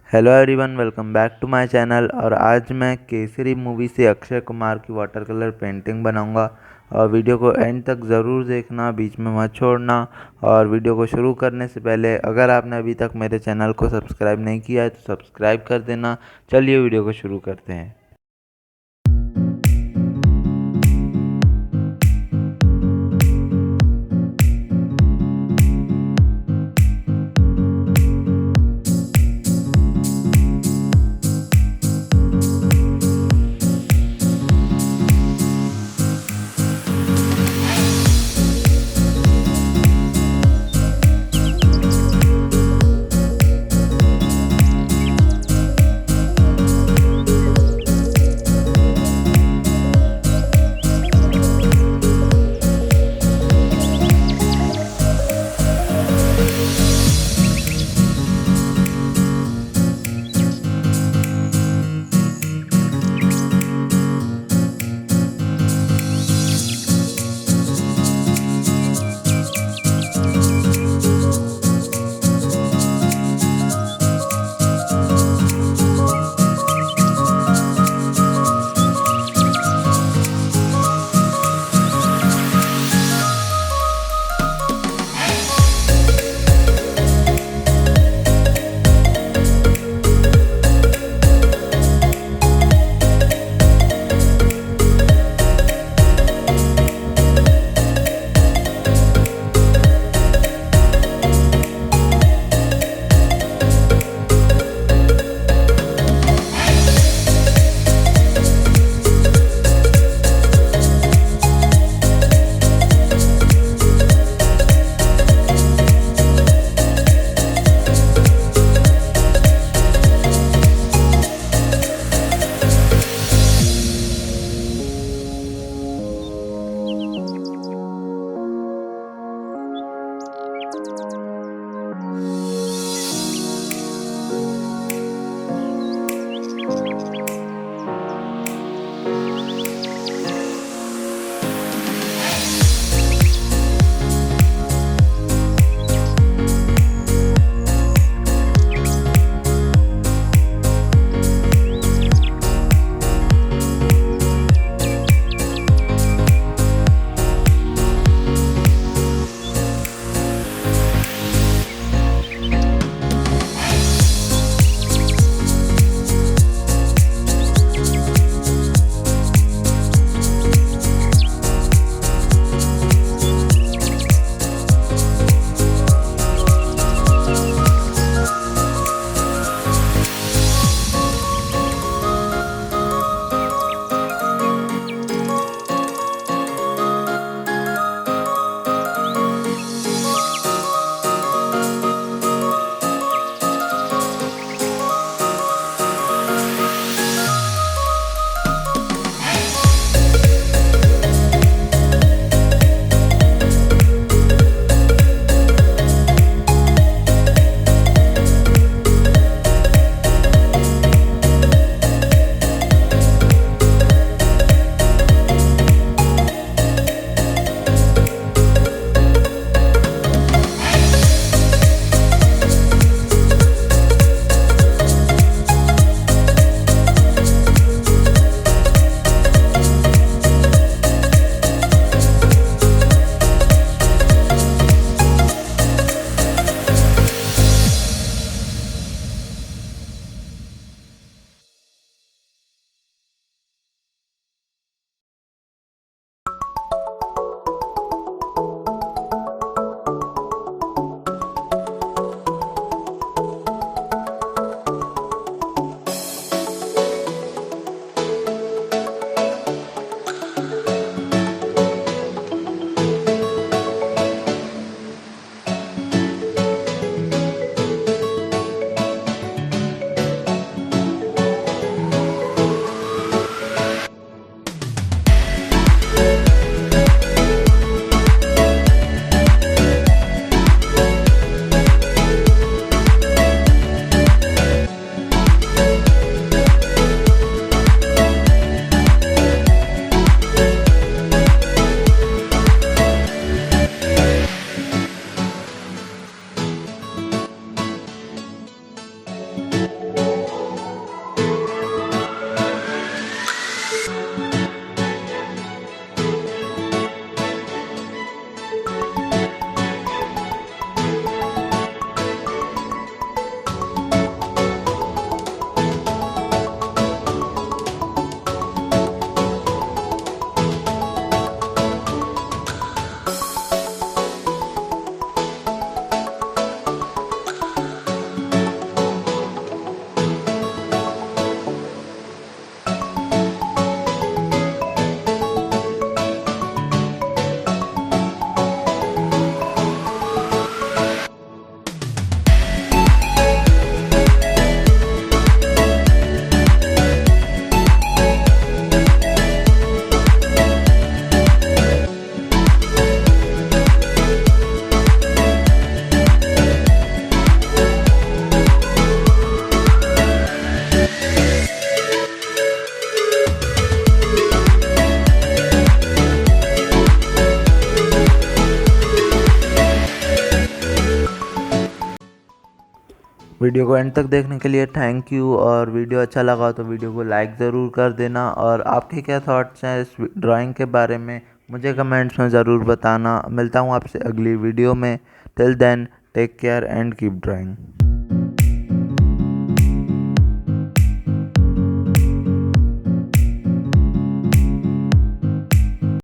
Hello everyone, welcome back to my channel. और आज मैं केसरी मूवी से अक्षय कुमार की वाटर कलर पेंटिंग बनाऊंगा। और वीडियो को एंड तक ज़रूर देखना, बीच में मत छोड़ना। और वीडियो को शुरू करने से पहले अगर आपने अभी तक मेरे चैनल को सब्सक्राइब नहीं किया है तो सब्सक्राइब कर देना। चलिए वीडियो को शुरू करते हैं। वीडियो को एंड तक देखने के लिए थैंक यू। और वीडियो अच्छा लगा तो वीडियो को लाइक ज़रूर कर देना। और आपके क्या थॉट्स हैं इस ड्राइंग के बारे में मुझे कमेंट्स में ज़रूर बताना। मिलता हूँ आपसे अगली वीडियो में। Till then take care and keep drawing.